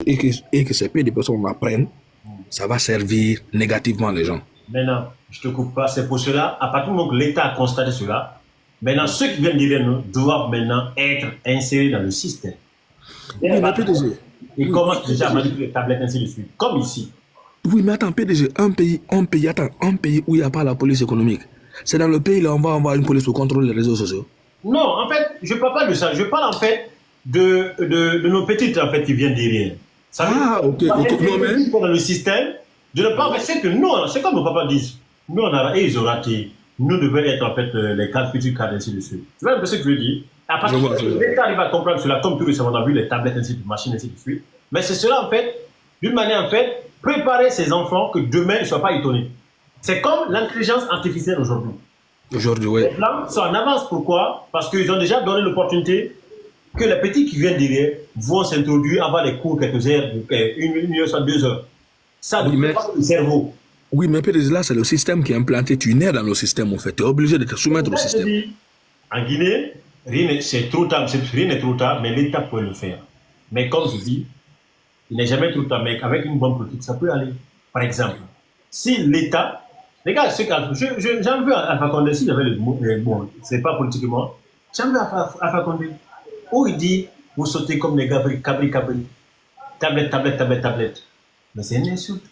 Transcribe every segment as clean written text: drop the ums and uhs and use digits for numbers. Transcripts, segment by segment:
et que ces peu de personnes apprennent, ça va servir négativement les gens. Maintenant, je ne te coupe pas, c'est pour cela, à partir du moment que l'État a constaté cela, maintenant ceux qui viennent derrière nous doivent maintenant être insérés dans le système. Oui, mais PDG. Ils commencent déjà à manipuler les tablettes ainsi de suite, comme ici. Oui, mais attends, PDG, un pays où il n'y a pas la police économique, c'est dans le pays là où on va avoir une police pour contrôler les réseaux sociaux. Non, en fait, je ne parle pas de ça. Je parle en fait de nos petites en fait qui viennent derrière. Ça veut ok. Non, mais dans le système, de ne pas c'est que nous, c'est comme nos papas disent. Nous, ils ont raté. Nous devons être en fait les cadres futurs cadres ainsi de suite. Tu vois un peu ce que je veux dire? À partir du moment où l'État arrive à comprendre cela, comme tout récemment on a vu les tablettes ainsi de suite, machines ainsi de suite. Mais c'est cela en fait, d'une manière en fait, préparer ces enfants que demain ils ne soient pas étonnés. C'est comme l'intelligence artificielle aujourd'hui. Aujourd'hui, oui. Les Blancs sont en avance. Pourquoi? Parce qu'ils ont déjà donné l'opportunité que les petits qui viennent derrière vont s'introduire, avoir les cours quelques heures, une heure, soit 2 heures. Ça ne oui, pas le cerveau. Oui, mais là, c'est le système qui est implanté. Tu nais dans le système, en fait. Tu es obligé de te soumettre au système. En Guinée, rien n'est trop tard, mais l'État peut le faire. Mais comme je dis, il n'est jamais trop tard, mais avec une bonne politique, ça peut aller. Par exemple, si l'État... Les gars, j'en veux Alpha Condé, s'il y avait le mot, bon, c'est pas politiquement, j'en veux Alpha Condé, où il dit, vous sautez comme les cabri, tablette. Mais c'est une insulte.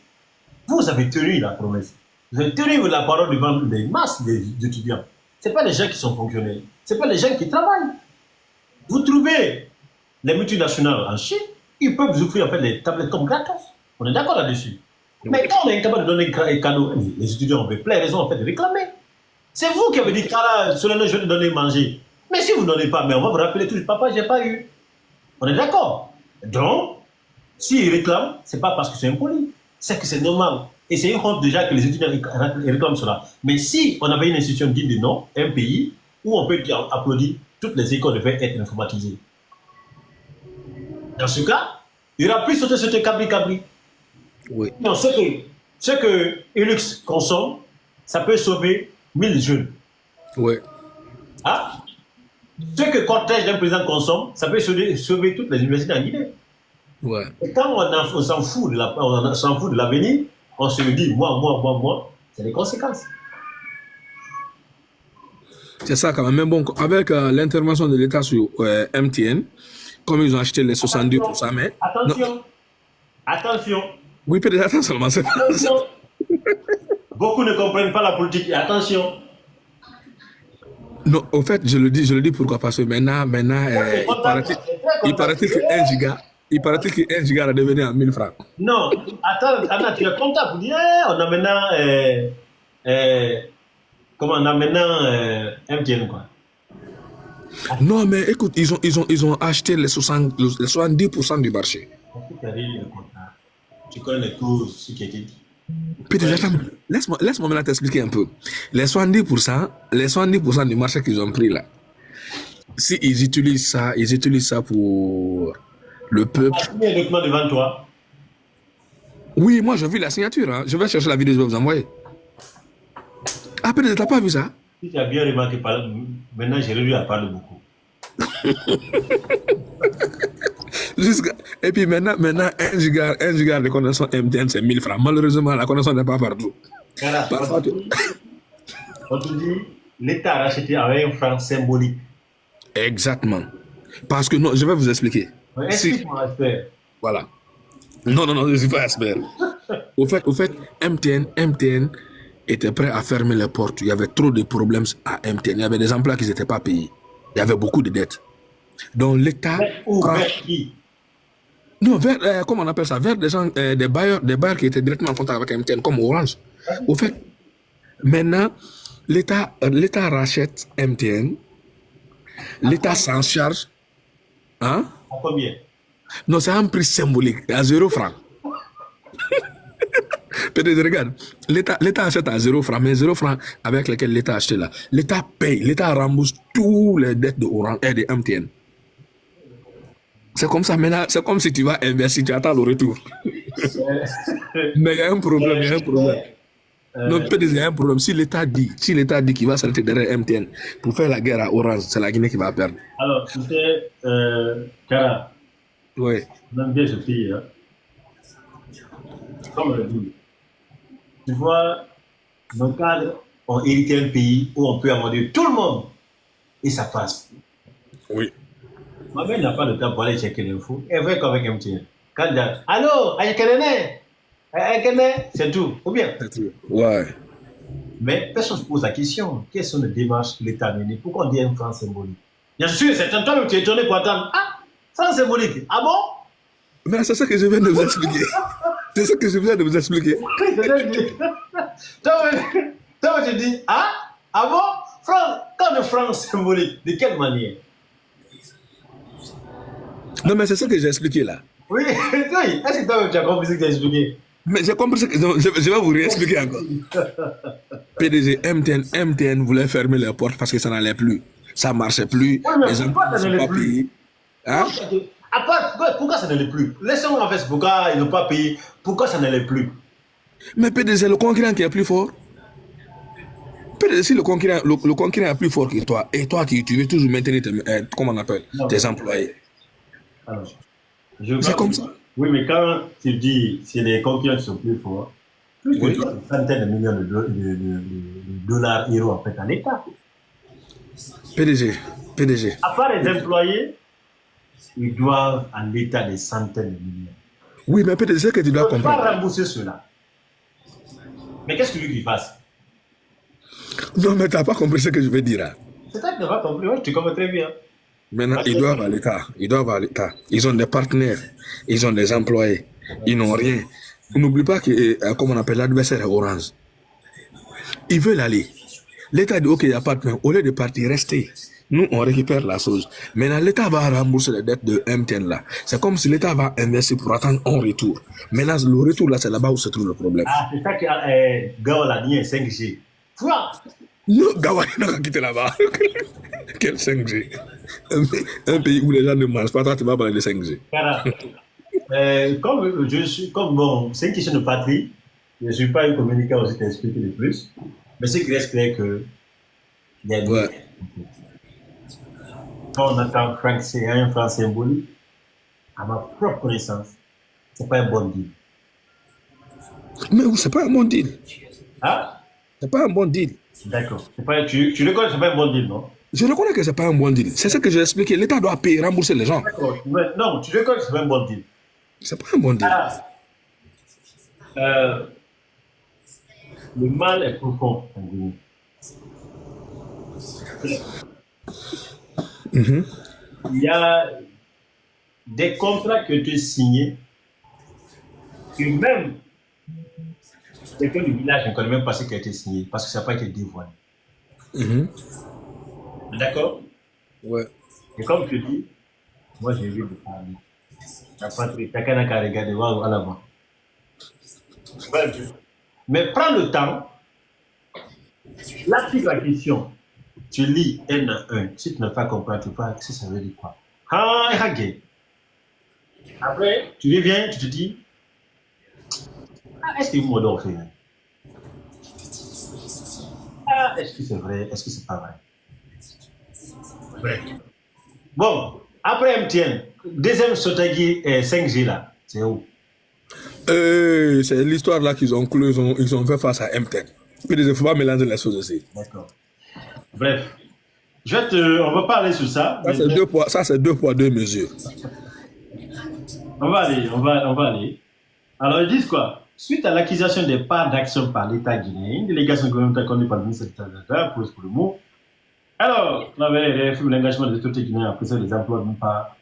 Vous avez tenu la promesse. Vous avez tenu la parole devant les masses d'étudiants. Ce n'est pas les gens qui sont fonctionnaires. Ce n'est pas les gens qui travaillent. Vous trouvez les multinationales en Chine, ils peuvent vous offrir en fait les tablettes comme gratos. On est d'accord là-dessus. Mais quand on est incapable de donner un cadeau, les étudiants ont plein raison en fait de réclamer. C'est vous qui avez dit, Kala, Solano, je vais te donner manger. Mais si vous ne donnez pas, mais on va vous rappeler tout, papa, j'ai pas eu. On est d'accord. Donc, s'ils réclament, ce n'est pas parce que c'est impoli, c'est que c'est normal. Et c'est une honte déjà que les étudiants réclament cela. Mais si on avait une institution digne de nom, un pays où on peut applaudir, toutes les écoles devaient être informatisées. Dans ce cas, il n'y aura plus sauter ce cabri. Oui. Non, ce que Elux consomme, ça peut sauver 1000 jeunes. Oui. Ah? Ce que cortège d'un président consomme, ça peut sauver toutes les universités en Guinée. Ouais. Et quand on s'en fout de l'avenir, on se dit moi, c'est les conséquences. C'est ça quand même. Mais bon, avec l'intervention de l'État sur MTN, comme ils ont acheté les 70%, mais... Attention. Oui, peut-être, attends seulement. Attention. Beaucoup ne comprennent pas la politique. attention. Non, au fait, je le dis pourquoi. Parce que maintenant il paraît-il que 1 giga a devenu à 1000 francs. Non, attends, tu es content pour dire, on a maintenant, MTN, quoi. Non, mais écoute, ils ont acheté les 70% du marché. Tu connais les clauses, ce qui a été dit. Peut-être, attends, laisse-moi maintenant t'expliquer un peu. Les 70% du marché qu'ils ont pris là, si ils utilisent ça pour le peuple. Tu as signé un document devant toi? Oui, moi j'ai vu la signature. Hein. Je vais chercher la vidéo, je vais vous envoyer. Ah, peut-être t'as pas vu ça? Si tu as bien remarqué, maintenant j'ai réduit à parler beaucoup. Et puis maintenant 1 giga de connexion MTN, c'est 1000 francs. Malheureusement, la connexion n'est pas partout. On te dit, l'État a racheté avec un franc symbolique. Exactement. Parce que, non, je vais vous expliquer. Explique-moi, expert. Voilà. Non, je ne suis pas expert. Au fait, MTN était prêt à fermer les portes. Il y avait trop de problèmes à MTN. Il y avait des emplois qui n'étaient pas payés. Il y avait beaucoup de dettes. Donc l'État... Vers qui? Non, comment on appelle ça? Vers des gens, des bailleurs qui étaient directement en contact avec MTN, comme Orange. Au fait, maintenant, l'État rachète MTN. L'État s'en charge. Hein? À combien? Non, c'est un prix symbolique, à 0 francs. Peut-être, regarde, l'État achète à 0 francs, mais 0 francs avec lesquels l'État a acheté là. L'État paye, l'État rembourse tous les dettes de Orange et de MTN. C'est comme ça maintenant, c'est comme si tu vas investir, tu attends le retour. Mais il y a un problème, Non, peut-être il y a un problème. Si l'État dit qu'il va s'arrêter derrière MTN pour faire la guerre à Orange, c'est la Guinée qui va perdre. Alors, tu sais, Kara, Ouais. On aime bien ce pays. Hein. Comme on le dit. Tu vois, nos cadres ont hérité un pays où on peut amener tout le monde et ça passe. Oui. Ma mère n'a pas le temps pour aller checker l'info. Elle veut qu'avec MTN. Quand elle dit, allô, Ayakene, c'est tout. Ou bien. Ouais. Mais personne ne se pose la question. Quelles sont les démarches que l'État a menées? Pourquoi on dit un franc symbolique? Bien sûr, c'est un temps où tu es étonné pour attendre. Ah, franc symbolique. Ah bon? Mais c'est ça que je viens de vous expliquer. C'est ça que je viens de vous expliquer. Toi, tu dis, ah bon? Quand le franc symbolique, de quelle manière? Non, mais c'est ça que j'ai expliqué là. Oui, est-ce que toi, tu as compris ce que tu as expliqué? Mais j'ai compris ce que je vais vous réexpliquer encore. PDG, MTN voulait fermer les portes parce que ça n'allait plus. Ça ne marchait plus. Oui, mais les gens pourquoi ça ne n'allait pas plus? payés. Hein? Pourquoi ça n'allait plus? Laissons en fait pourquoi ils n'ont pas payé. Pourquoi ça n'allait plus? Mais PDG, le concurrent qui est plus fort. PDG, si le concurrent est plus fort que toi, et toi tu veux toujours maintenir comment on appelle, tes employés. Alors, c'est comme ça. Oui, mais quand tu dis que les concurrents sont plus forts, plus que des centaines de millions de dollars, euros en fait à l'État. PDG. À part les employés, ils doivent à l'État des centaines de millions. Oui, mais PDG, c'est que tu dois comprendre. Tu vas rembourser cela. Mais qu'est-ce que tu veux qu'il fasse? Non, mais tu n'as pas compris ce que je veux dire. Hein. C'est ça que tu n'as pas compris, ouais, tu comprends très bien. Maintenant, ils doivent à l'État. Ils ont des partenaires. Ils ont des employés. Ils n'ont rien. N'oublie pas que, comme on appelle, l'adversaire est Orange. Ils veulent aller. L'État dit, OK, il n'y a pas de problème. Au lieu de partir, rester. Nous, on récupère la chose. Maintenant, l'État va rembourser les dettes de MTN là. C'est comme si l'État va investir pour attendre un retour. Maintenant, le retour là, c'est là-bas où se trouve le problème. Ah, c'est ça que Gao l'a dit, 5G. Quoi? Non, Gawa n'a quitté là-bas. Quel 5G? Un pays où les gens ne mangent pas, toi, tu vas parler de 5G. Comme bon, c'est une question de patrie. Je ne suis pas un communicant aussi t'expliquer de plus. Mais ce qui reste clair que il y a des quand on entend un franc symbolique, à ma propre connaissance, c'est pas un bon deal. Mais c'est pas un bon deal. Hein? C'est pas un bon deal. D'accord. Tu reconnais que c'est pas un bon deal, non? Je reconnais que c'est pas un bon deal. C'est ce que j'ai expliqué. L'État doit payer, rembourser les gens. D'accord. Non, tu reconnais que c'est pas un bon deal. C'est pas un bon deal. Le mal est profond en Guinée. Il y a des contrats qui ont été signés que même quelqu'un du village ne connaît même pas ce qui a été signé parce que ça n'a pas été dévoilé. D'accord? Ouais. Et comme tu dis, moi j'ai envie de parler. Chacun n'a qu'à regarder voir à l'avant. Mais prends le temps, l'article la question, tu lis un à un. Si tu n'as pas compris, tu vois si ça veut dire quoi. Après, tu reviens, tu te dis, est-ce que vous m'en fait? Est-ce que c'est vrai? Est-ce que c'est pas vrai? Bon, après MTN, deuxième stratégie 5G là, c'est où? C'est l'histoire là qu'ils ont close, ils ont fait face à MTN. Il ne faut pas mélanger les choses aussi. D'accord. Bref, on va parler sur ça. Ça, c'est deux poids, deux mesures. On va aller. Alors, ils disent quoi? Suite à l'acquisition des parts d'action par l'État guinéen, une délégation gouvernementale conduite par le ministre de l'État pose pour le mot. Alors, travers les réformes, l'engagement des autorités guinéennes à préserver les emplois d'une part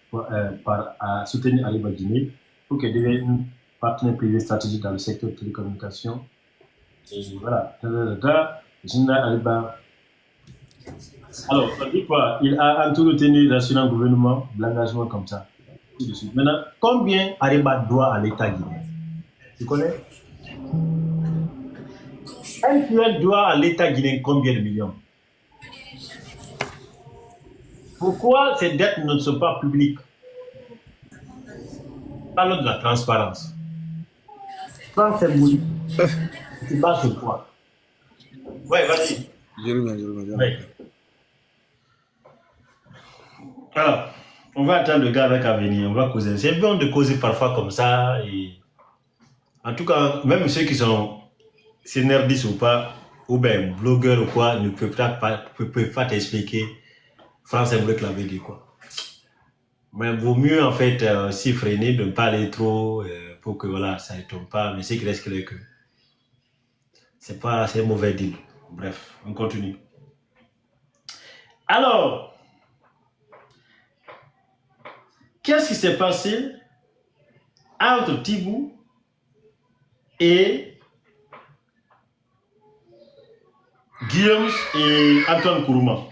à soutenir Aliba Guinée pour qu'elle devienne une partenaire privé stratégique dans le secteur de télécommunications. Et voilà. Aliba. Alors, on dit quoi? Il a entretenu l'assurant gouvernement de l'engagement comme ça. Maintenant, combien Aliba doit à l'État guinéen? Tu connais? MTN doit à l'État guinéen combien de millions? Pourquoi ces dettes ne sont pas publiques? Parlons de la transparence. Quand c'est moulu, tu bases sur quoi? Ouais, vas-y. Je reviens. Ouais. Alors, On va attendre le gars avec à venir, on va causer. C'est bon de causer parfois comme ça. Et... En tout cas, même ceux qui sont nerdistes ou pas, ou bien blogueurs ou quoi, ne peuvent pas t'expliquer France Bleu Clavier quoi. Mais vaut mieux en fait s'y freiner, de ne pas aller trop pour que voilà, ça ne tombe pas. Mais ce qui reste que c'est un mauvais deal. Bref, on continue. Alors, qu'est-ce qui s'est passé entre Tibou et Guillaume et Antoine Kourouma?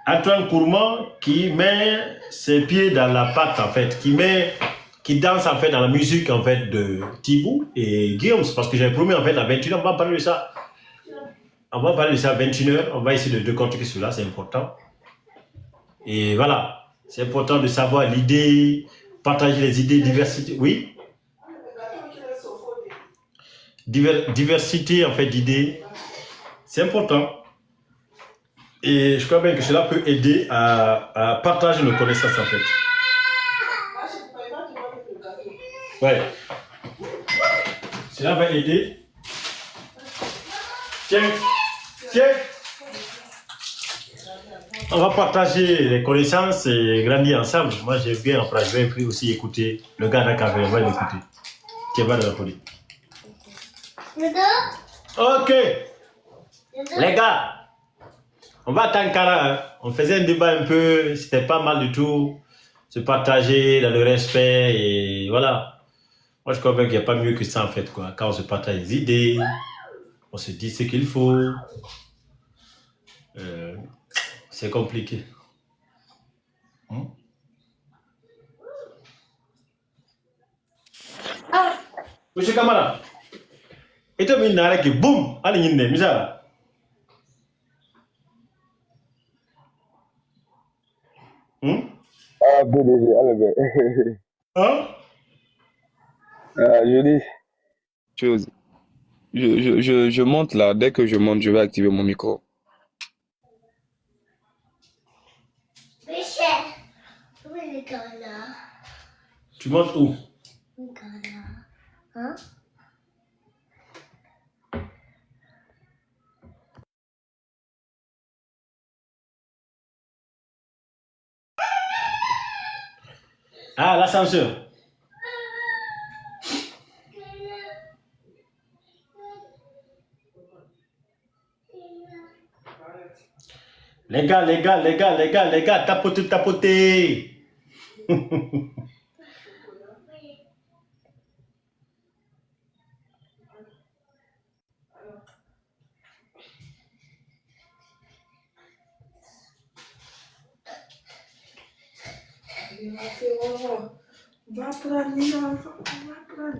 Antoine Kourouma qui met ses pieds dans la pâte en fait, qui danse en fait dans la musique en fait de Tibou et Guillaume, parce que j'ai promis en fait à 21h, on va parler de ça. On va parler de ça à 21h, on va essayer de décortiquer cela, c'est important. Et voilà, c'est important de savoir l'idée, partager les idées, diversité, oui. Diversité en fait d'idées, c'est important. Et je crois bien que cela peut aider à partager nos connaissances en fait. Ouais. Cela va aider. Tiens. On va partager les connaissances et grandir ensemble. Moi, j'ai bien appris. Je vais aussi écouter le gars d'Akave. On va l'écouter. Tiens, va de la police. Ok. Les gars. On va attendre Cara, hein. On faisait un débat un peu, c'était pas mal du tout, se partager dans le respect et voilà. Moi je crois bien qu'il n'y a pas mieux que ça en fait quoi. Quand on se partage des idées, on se dit ce qu'il faut. C'est compliqué. Monsieur Kamara, et toi minara qui boum, allez yinde, misala. Ah, BDG, allez, Hein? je dis chose. Je monte là. Dès que je monte, je vais activer mon micro. Michel, où est le gars là? Tu montes où? Le gars là. Hein? Ah, l'ascenseur. Les gars, tapotez. Va prendre l'enfant, va prendre.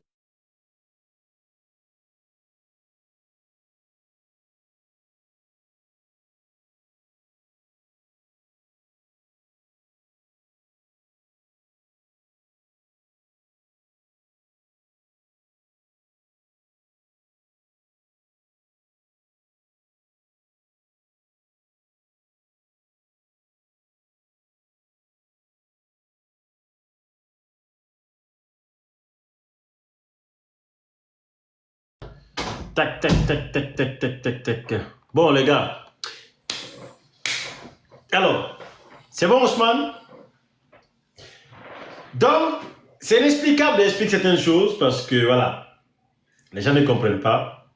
Tac. Bon, les gars. Alors, c'est bon, Ousmane? Donc, c'est inexplicable d'expliquer certaines choses parce que, voilà, les gens ne comprennent pas.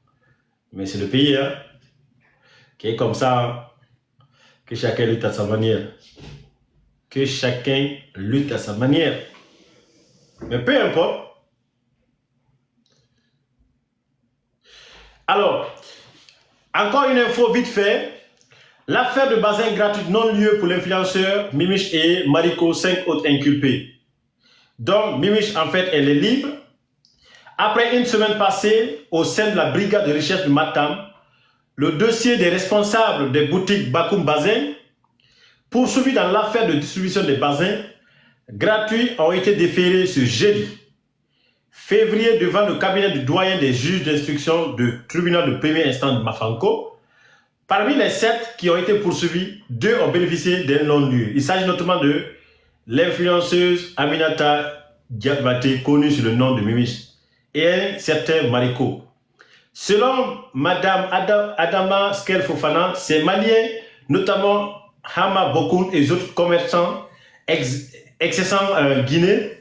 Mais c'est le pays, hein, qui est comme ça, que chacun lutte à sa manière. Mais peu importe. Alors, encore une info vite fait. L'affaire de bazin gratuit non-lieu pour l'influenceur Mimiche et Mariko, 5 autres inculpés. Donc, Mimiche, en fait, elle est libre. Après une semaine passée au sein de la brigade de recherche de Matam, le dossier des responsables des boutiques Bakoum Bazin, poursuivis dans l'affaire de distribution des bazins gratuits, ont été déférés ce jeudi, février, devant le cabinet du doyen des juges d'instruction du tribunal de première instance de Mafanko, Parmi les 7 qui ont été poursuivis, 2 ont bénéficié d'un non-lieu. Il s'agit notamment de l'influenceuse Aminata Diabaté, connue sous le nom de Mimiche, et un certain Mariko. Selon Madame Adama Skel Fofana, ces Maliens, notamment Hama Bokoun et les autres commerçants excessant Guinée,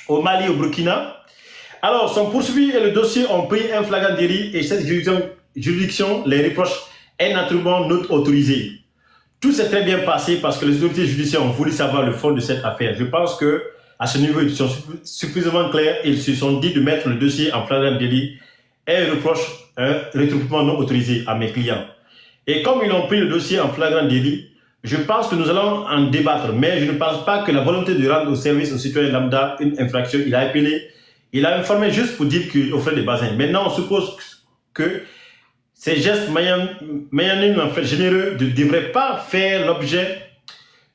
au Mali, au Burkina, alors sont poursuivis et le dossier ont pris un flagrant délit et cette juridiction les reproche un attroupement non autorisé. Tout s'est très bien passé parce que les autorités judiciaires ont voulu savoir le fond de cette affaire. Je pense que à ce niveau, ils sont suffisamment clairs et ils se sont dit de mettre le dossier en flagrant délit et reproche un retroupement non autorisé à mes clients. Et comme ils ont pris le dossier en flagrant délit, je pense que nous allons en débattre, mais je ne pense pas que la volonté de rendre au service aux citoyens lambda une infraction, il a appelé, il a informé juste pour dire qu'il offrait des basins. Maintenant, on suppose que ces gestes magnanimes, en fait, généreux, ne devraient pas faire l'objet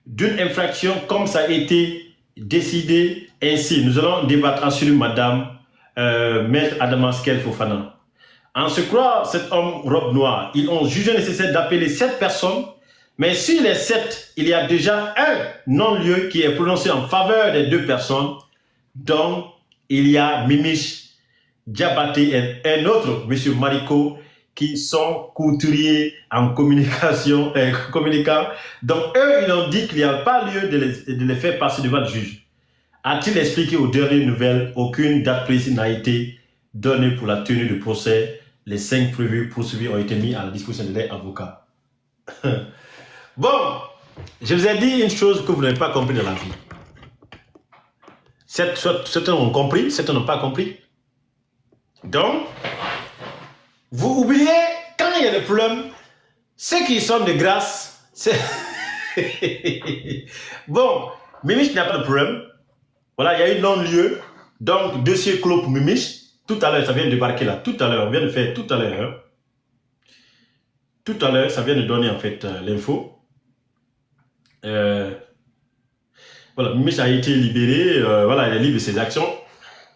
d'une infraction comme ça a été décidé ainsi. Nous allons débattre ensuite, Madame Maître Adama Skel Fofana. En se croire cet homme robe noire, ils ont jugé nécessaire d'appeler 7 personnes, mais sur les 7, il y a déjà un non-lieu qui est prononcé en faveur des 2 personnes, dont il y a Mimiche Diabaté et un autre, M. Mariko, qui sont couturiers en communication, communicants. Donc, eux, ils ont dit qu'il n'y a pas lieu de les faire passer devant le juge. A-t-il expliqué aux dernières nouvelles, aucune date précise n'a été donnée pour la tenue du procès. Les 5 prévus poursuivis ont été mis à la disposition de leurs avocats. Bon, je vous ai dit une chose que vous n'avez pas compris dans la vie. Certains ont compris, certains n'ont pas compris. Donc, vous oubliez, quand il y a des problèmes, ceux qui sont de grâce, c'est... Bon, Mimiche n'a pas de problème. Voilà, il y a eu non-lieu. Donc, dossier clos pour Mimiche. Tout à l'heure, ça vient de débarquer là. Tout à l'heure, on vient de faire tout à l'heure. Hein. Tout à l'heure, ça vient de donner en fait l'info. Voilà, Mimiche a été libérée. Voilà, elle est libre de ses actions.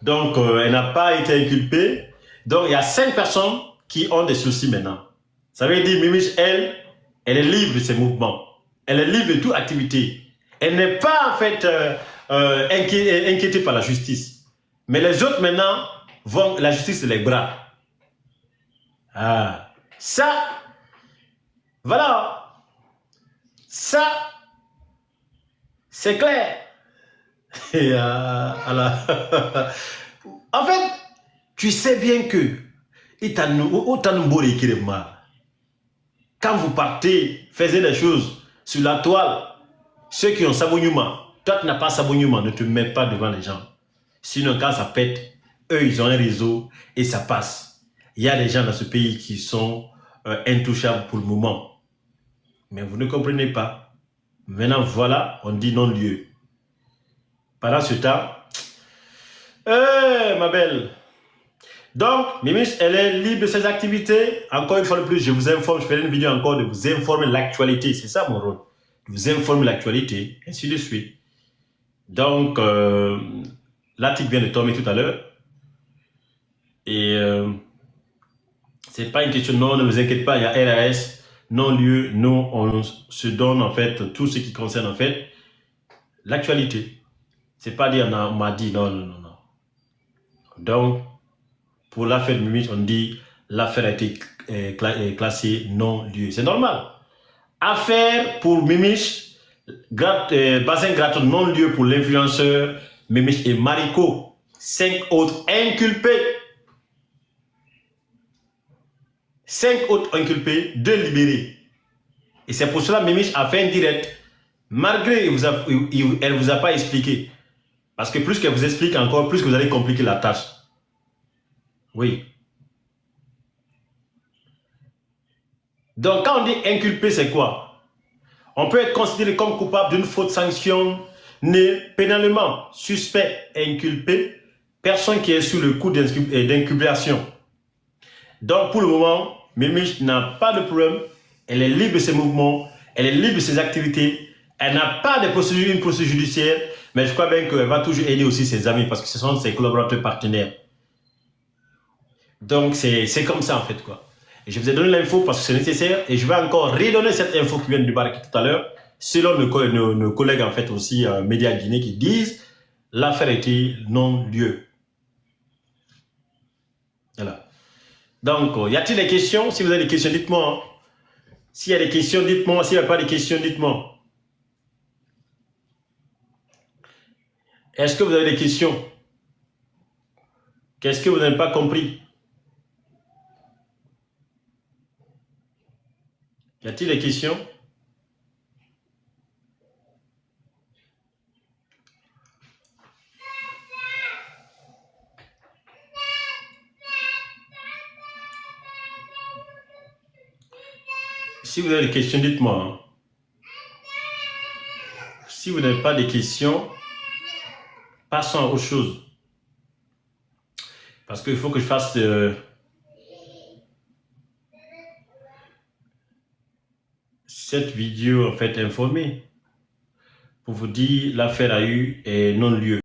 Donc, elle n'a pas été inculpée. Donc, il y a 5 personnes qui ont des soucis maintenant. Ça veut dire, Mimiche, elle est libre de ses mouvements. Elle est libre de toute activité. Elle n'est pas, en fait, inquiétée par la justice. Mais les autres, maintenant, vont la justice les bras. Ah, ça, voilà. Ça, c'est clair. Et, en fait, tu sais bien que quand vous partez, faisiez des choses sur la toile, ceux qui ont sabonnement, toi tu n'as pas sabonnement, ne te mets pas devant les gens. Sinon quand ça pète, eux ils ont un réseau et ça passe. Il y a des gens dans ce pays qui sont intouchables pour le moment. Mais vous ne comprenez pas. Maintenant voilà, on dit non-lieu. Pendant ce temps, ma belle. Donc, Mimiche, elle est libre de ses activités. Encore une fois de plus, je vous informe, je ferai une vidéo encore de vous informer de l'actualité. C'est ça mon rôle. De vous informer de l'actualité, ainsi de suite. Donc, l'article vient de tomber tout à l'heure. Et c'est pas une question, non, ne vous inquiétez pas, il y a RAS, non-lieu, non, on se donne en fait tout ce qui concerne en fait l'actualité. C'est pas dire, on m'a dit, non, non, non, non. Donc, pour l'affaire de Mimiche, on dit l'affaire a été classée non-lieu. C'est normal. Affaire pour Mimiche, bassin gratuit non-lieu pour l'influenceur Mimiche et Mariko. 5 autres inculpés. 5 autres inculpés, 2 libérés. Et c'est pour cela que Mimiche a fait un direct. Malgré elle ne vous a pas expliqué. Parce que plus qu'elle vous explique encore, plus que vous allez compliquer la tâche. Oui. Donc, quand on dit inculpé, c'est quoi? On peut être considéré comme coupable d'une faute sanctionnée pénalement. Suspect, inculpé, personne qui est sous le coup d'inculpation. Donc, pour le moment, Mimiche n'a pas de problème. Elle est libre de ses mouvements, elle est libre de ses activités. Elle n'a pas de procédure, une procédure judiciaire, mais je crois bien qu'elle va toujours aider aussi ses amis parce que ce sont ses collaborateurs partenaires. Donc, c'est comme ça en fait, quoi. Et je vous ai donné l'info parce que c'est nécessaire et je vais encore redonner cette info qui vient de débarquer tout à l'heure, selon nos collègues en fait aussi médias guinéens qui disent l'affaire était non-lieu. Voilà. Donc, y a-t-il des questions? Si vous avez des questions, dites-moi. Hein. S'il y a des questions, dites-moi. S'il n'y a pas de questions, dites-moi. Est-ce que vous avez des questions? Qu'est-ce que vous n'avez pas compris? Y a-t-il des questions? Si vous avez des questions, dites-moi. Hein. Si vous n'avez pas de questions, passons à autre chose. Parce qu'il faut que je fasse cette vidéo en fait informée pour vous dire l'affaire a eu non lieu.